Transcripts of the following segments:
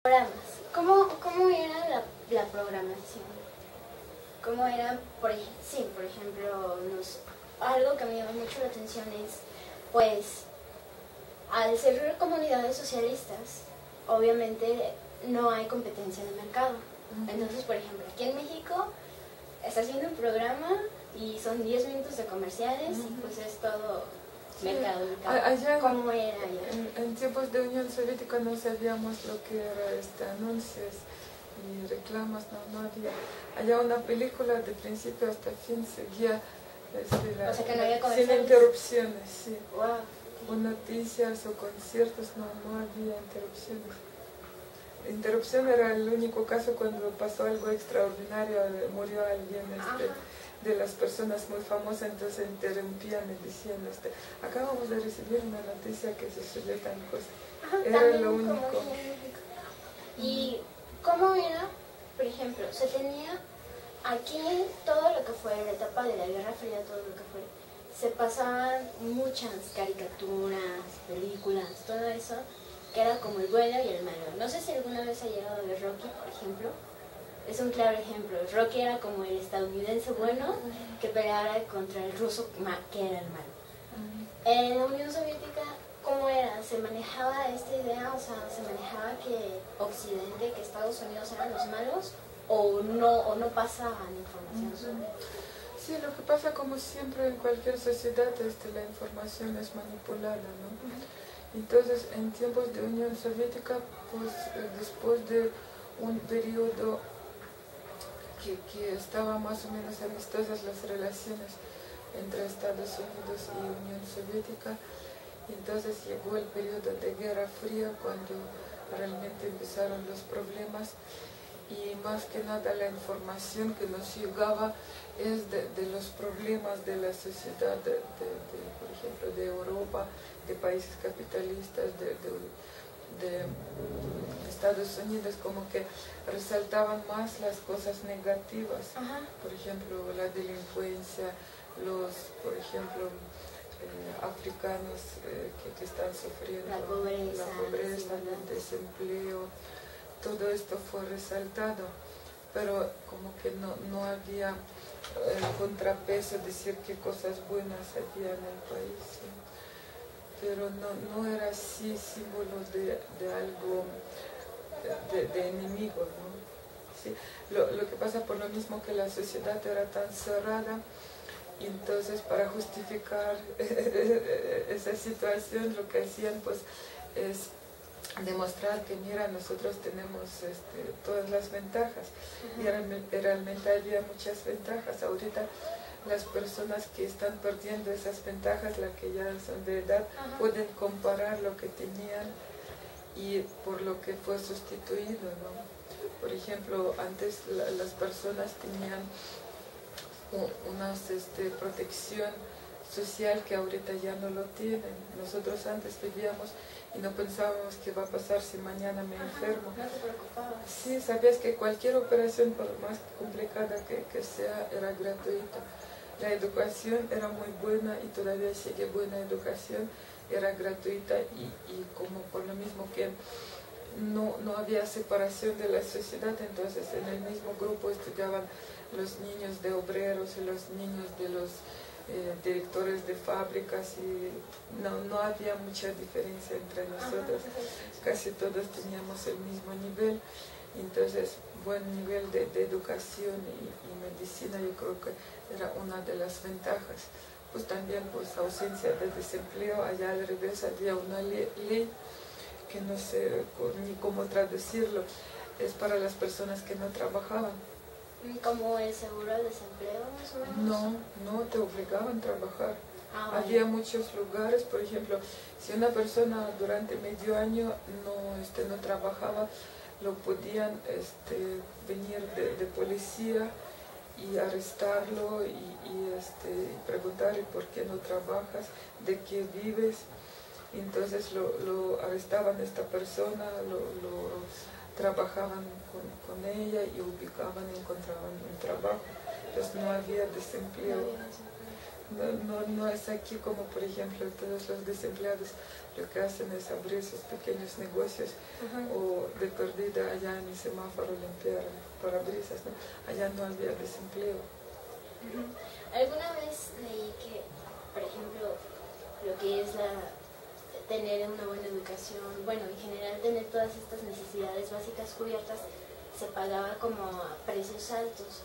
Programas. ¿Cómo era la programación? ¿Cómo era, por ejemplo, algo que me llama mucho la atención es, pues, al ser comunidades socialistas, obviamente no hay competencia de mercado. Entonces, por ejemplo, aquí en México está haciendo un programa y son 10 minutos de comerciales y pues es todo mercado. Allá, ¿Cómo era allá? En tiempos de Unión Soviética no sabíamos lo que era anuncios y reclamas, no había. Allá una película de principio hasta fin seguía O sea que no había sin comerciales. interrupciones, sí. Wow. O noticias o conciertos, no había interrupciones. Interrupción era el único caso cuando pasó algo extraordinario, murió alguien de las personas muy famosas, entonces interrumpían y decían, acabamos de recibir una noticia que sucedió tal cosa. Era lo único. ¿Y cómo era, por ejemplo, se tenía aquí todo lo que fue la etapa de la Guerra Fría, todo lo que fue, se pasaban muchas caricaturas, películas, todo eso, que era como el bueno y el malo. No sé si alguna vez ha llegado a ver Rocky, por ejemplo. Es un claro ejemplo. Rocky era como el estadounidense bueno que peleaba contra el ruso que era el malo. En la Unión Soviética, ¿cómo era? ¿Se manejaba esta idea? O sea, ¿se manejaba que Occidente, que Estados Unidos eran los malos? ¿O no pasaban información sobre eso? Sí, lo que pasa como siempre en cualquier sociedad, la información es manipulada, ¿no? Entonces, en tiempos de Unión Soviética, pues después de un periodo que estaba más o menos amistosas las relaciones entre Estados Unidos y Unión Soviética, entonces llegó el periodo de Guerra Fría cuando realmente empezaron los problemas y más que nada la información que nos llegaba es de los problemas de la sociedad, por ejemplo, de Europa, de países capitalistas, de Estados Unidos, como que resaltaban más las cosas negativas. Por ejemplo, la delincuencia, por ejemplo, africanos que están sufriendo la pobreza, el desempleo, todo esto fue resaltado, pero como que no había el contrapeso, decir qué cosas buenas había en el país, ¿sí? Pero no era así símbolo de algo, de enemigo, ¿no? ¿Sí? Lo que pasa por lo mismo que la sociedad era tan cerrada, y entonces para justificar esa situación lo que hacían pues es demostrar que mira, nosotros tenemos todas las ventajas. Y realmente había muchas ventajas. Ahorita las personas que están perdiendo esas ventajas, las que ya son de edad, pueden comparar lo que tenían y por lo que fue sustituido, ¿no? Por ejemplo, antes las personas tenían una protección social que ahorita ya no lo tienen. Nosotros antes vivíamos y no pensábamos qué va a pasar si mañana me enfermo. No te preocupabas. Sí, sabías que cualquier operación, por más complicada que sea, era gratuita. La educación era muy buena y todavía sigue buena educación, era gratuita y como por lo mismo que no había separación de la sociedad, entonces en el mismo grupo estudiaban los niños de obreros y los niños de los directores de fábricas y no había mucha diferencia entre nosotros, casi todos teníamos el mismo nivel, entonces buen nivel de educación y medicina yo creo que era una de las ventajas. Pues también pues ausencia de desempleo, allá al revés había una ley que no sé ni cómo traducirlo, es para las personas que no trabajaban. ¿Como el seguro de desempleo más o menos? No te obligaban a trabajar. Vale. Había muchos lugares, por ejemplo, si una persona durante medio año no trabajaba, lo podían venir de policía y arrestarlo y preguntar por qué no trabajas, de qué vives. Entonces lo arrestaban a esta persona, lo trabajaban con ella y ubicaban y encontraban un trabajo. Entonces no había desempleo. No es aquí como, por ejemplo, todos los desempleados lo que hacen es abrir sus pequeños negocios o de perdida allá en el semáforo limpiar parabrisas, ¿no? Allá no había desempleo. Alguna vez leí que, por ejemplo, lo que es tener una buena educación, bueno, en general tener todas estas necesidades básicas cubiertas, se pagaba como a precios altos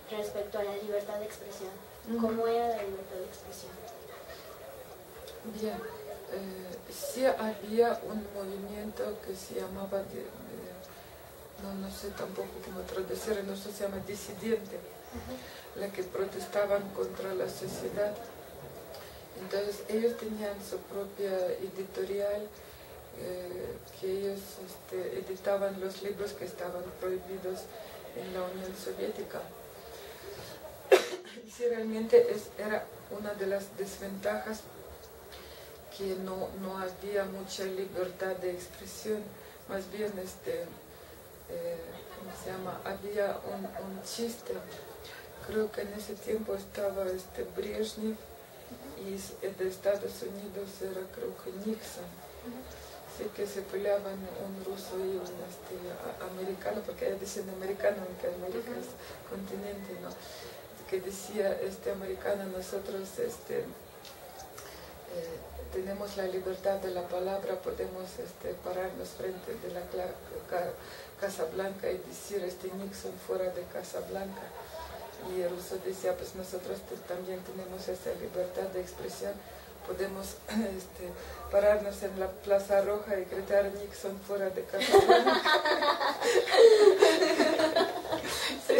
respecto a la libertad de expresión. ¿Cómo era la libertad de expresión? Bien, sí había un movimiento que se llamaba, no sé tampoco cómo traducir, no sé, se llama disidente, la que protestaban contra la sociedad. Entonces ellos tenían su propia editorial, que ellos editaban los libros que estaban prohibidos en la Unión Soviética. Y sí, realmente era una de las desventajas que no había mucha libertad de expresión, más bien ¿cómo se llama? Había un chiste, creo que en ese tiempo estaba Brezhnev y de Estados Unidos era creo que Nixon, sí, que se peleaban un ruso y un americano, porque ellos dicen americano, aunque América es continente, ¿no? Que decía americano, nosotros tenemos la libertad de la palabra, podemos pararnos frente de la Casa Blanca y decir Nixon fuera de Casa Blanca. Y el ruso decía, pues nosotros también tenemos esa libertad de expresión, podemos pararnos en la Plaza Roja y gritar Nixon fuera de Casa Blanca. Sí,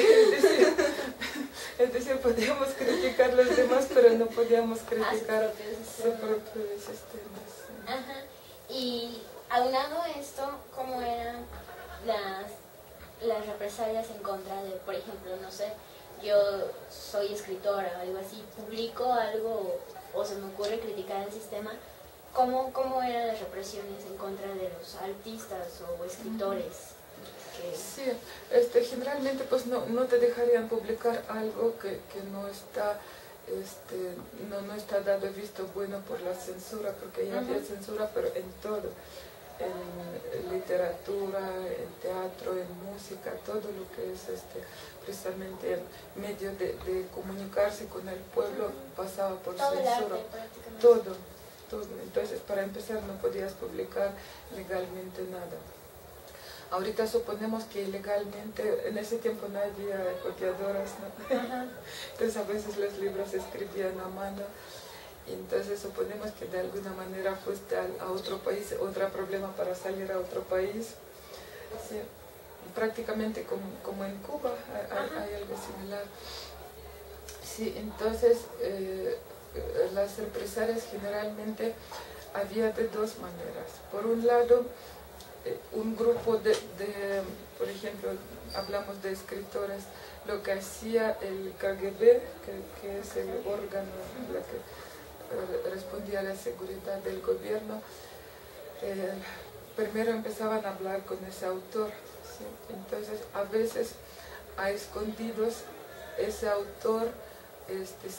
es decir, podíamos criticar a los demás, pero no podíamos criticar su propio sistema. Sí. Ajá. Y aunado a esto, ¿cómo eran las represalias en contra de, por ejemplo, no sé, yo soy escritora o algo así, publico algo o se me ocurre criticar el sistema? ¿Cómo eran las represiones en contra de los artistas o escritores? Sí, generalmente pues no te dejarían publicar algo que no está no está dado visto bueno por la censura, porque ya había censura, pero en todo, en literatura, en teatro, en música, todo lo que es precisamente el medio de comunicarse con el pueblo pasaba por todo censura. El arte, prácticamente. Todo. Entonces, para empezar, no podías publicar legalmente nada. Ahorita suponemos que ilegalmente, en ese tiempo no había copiadoras, ¿no? Entonces a veces los libros se escribían a mano, y entonces suponemos que de alguna manera fuiste a otro país, otro problema para salir a otro país. Sí, prácticamente como en Cuba hay algo similar. Sí, entonces las represalias generalmente había de dos maneras. Por un lado, un grupo por ejemplo, hablamos de escritores, lo que hacía el KGB, que es el órgano que respondía a la seguridad del gobierno, primero empezaban a hablar con ese autor, ¿sí? Entonces a veces a escondidos ese autor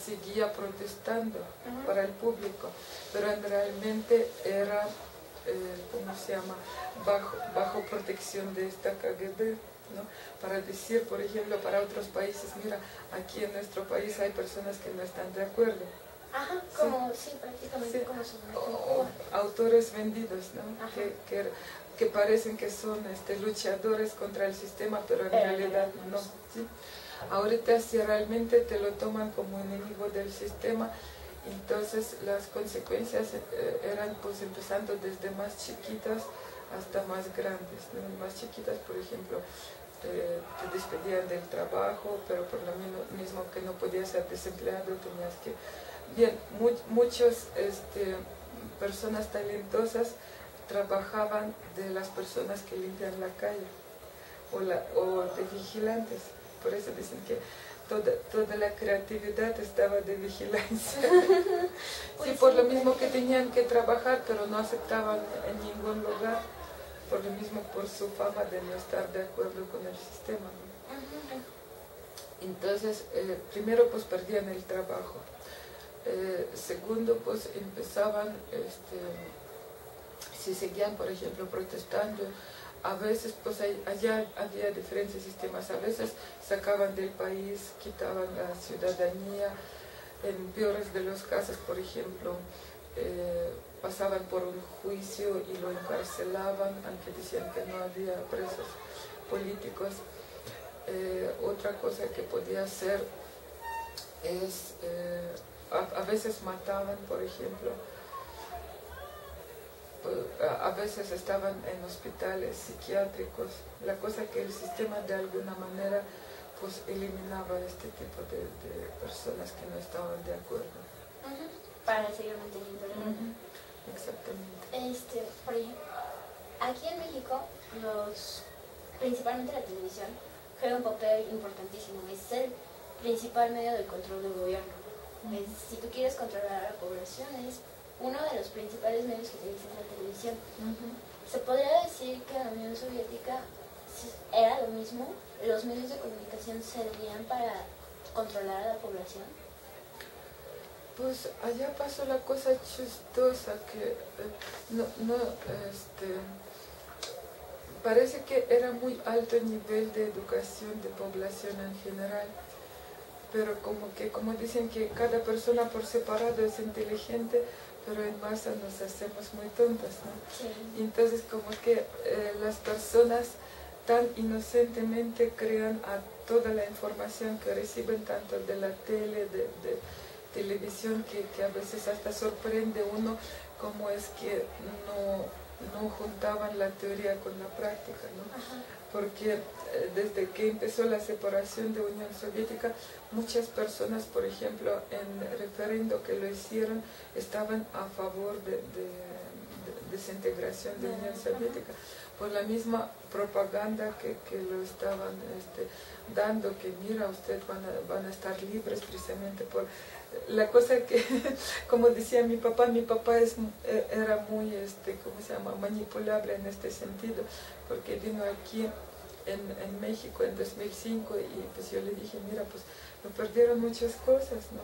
seguía protestando para el público, pero realmente era ¿cómo se llama? Bajo protección de esta KGB, ¿no? Para decir, por ejemplo, para otros países, mira, aquí en nuestro país hay personas que no están de acuerdo. Ajá, prácticamente sí. Como o autores vendidos, ¿no? Que parecen que son luchadores contra el sistema, pero en realidad no. ¿Sí? Ahorita si realmente te lo toman como enemigo del sistema, entonces las consecuencias eran pues empezando desde más chiquitas hasta más grandes, ¿no? Más chiquitas, por ejemplo, te despedían del trabajo, pero por lo mismo que no podías ser desempleado, tenías que... Bien, muchas personas talentosas trabajaban de las personas que limpian la calle o de vigilantes, por eso dicen que toda la creatividad estaba de vigilancia. Sí, por lo mismo que tenían que trabajar, pero no aceptaban en ningún lugar, por lo mismo por su fama de no estar de acuerdo con el sistema, ¿no? Entonces, primero pues perdían el trabajo. Segundo, pues empezaban, si seguían, por ejemplo, protestando, a veces pues allá había diferentes sistemas, a veces sacaban del país, quitaban la ciudadanía, en peores de los casos, por ejemplo, pasaban por un juicio y lo encarcelaban, aunque decían que no había presos políticos. Otra cosa que podía hacer es, a veces mataban, por ejemplo, a veces estaban en hospitales psiquiátricos, la cosa que el sistema de alguna manera pues eliminaba este tipo de personas que no estaban de acuerdo. Para seguir manteniendo el orden. Exactamente. Por ejemplo, aquí en México, principalmente la televisión, juega un papel importantísimo. Es el principal medio de control del gobierno. Si tú quieres controlar a la población, es uno de los principales medios que utiliza la televisión. Se podría decir que en la Unión Soviética era lo mismo, los medios de comunicación servían para controlar a la población. Pues allá pasó la cosa chistosa que parece que era muy alto el nivel de educación de población en general, pero como dicen que cada persona por separado es inteligente, pero en masa nos hacemos muy tontas, ¿no? Sí. Y entonces como que las personas tan inocentemente crean a toda la información que reciben tanto de la tele, de televisión, que a veces hasta sorprende uno cómo es que no juntaban la teoría con la práctica, ¿no? Porque desde que empezó la separación de Unión Soviética, muchas personas, por ejemplo, en referendo que lo hicieron, estaban a favor de desintegración de Unión Soviética, por la misma propaganda que lo estaban dando, que mira, ustedes van a estar libres precisamente por la cosa que, como decía mi papá era muy, ¿cómo se llama?, manipulable en este sentido, porque vino aquí en México en 2005 y pues yo le dije, mira, pues me perdieron muchas cosas, ¿no?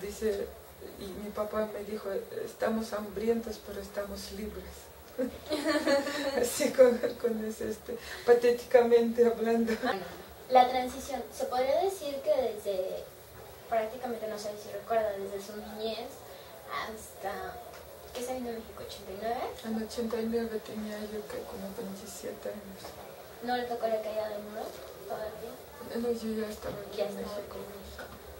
Dice, y mi papá me dijo, estamos hambrientos, pero estamos libres. Así con ese, patéticamente hablando. La transición, se podría decir que desde, prácticamente, no sé si recuerda, desde su niñez hasta, ¿qué se vino a México? ¿89? En 89 tenía yo que como 27 años. ¿No le tocó la caída del muro todavía? No, yo ya estaba aquí en México.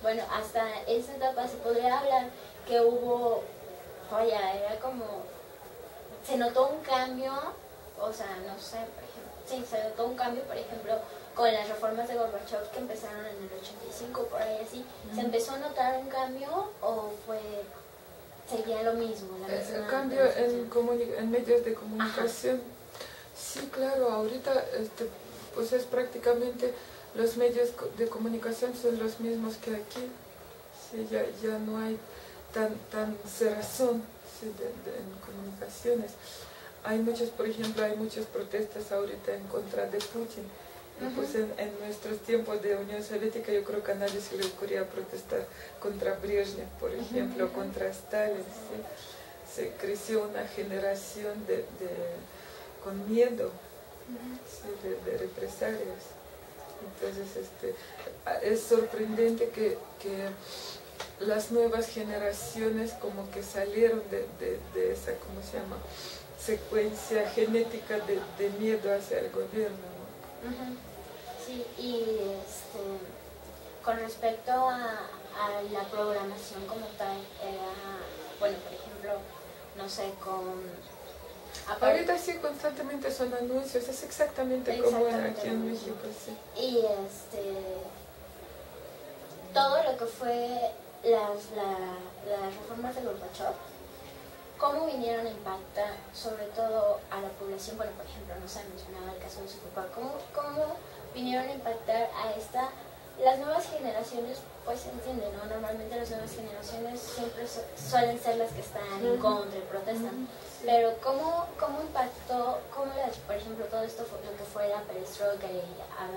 Bueno, hasta esa etapa se podría hablar que hubo, era como, se notó un cambio, o sea, no sé, por ejemplo, sí, se notó un cambio, por ejemplo, con las reformas de Gorbachev que empezaron en el 85, por ahí así. ¿Se empezó a notar un cambio o seguía lo mismo? El cambio en medios de comunicación. Sí, claro, ahorita pues es prácticamente los medios de comunicación son los mismos que aquí. Sí, ya no hay tan cerrazón, sí, en comunicaciones. Hay muchos, por ejemplo, hay muchas protestas ahorita en contra de Putin. Y pues en nuestros tiempos de Unión Soviética yo creo que a nadie se le ocurría protestar contra Brezhnev, por ejemplo, contra Stalin. ¿Sí? Se creció una generación con miedo, ¿sí? de represalias. Entonces es sorprendente que las nuevas generaciones como que salieron de esa, ¿cómo se llama?, secuencia genética de miedo hacia el gobierno, ¿no? Sí, y con respecto a la programación como tal, bueno, por ejemplo, no sé, ahorita sí constantemente son anuncios, es exactamente como era aquí en México, sí. Y todo lo que fue las reformas de Gorbachev, ¿cómo vinieron a impactar sobre todo a la población? Bueno, por ejemplo, no se mencionaba el caso de su papá. ¿Cómo vinieron a impactar a las nuevas generaciones? Pues se entiende, ¿no? Normalmente las nuevas generaciones siempre suelen ser las que están en contra y protestan. Pero ¿cómo impactó, por ejemplo, todo esto, lo que fue la perestroika y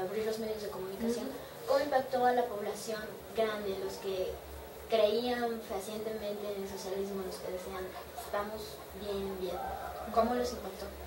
abrir los medios de comunicación, cómo impactó a la población grande, los que creían fehacientemente en el socialismo, los que decían, estamos bien, bien. ¿Cómo los impactó?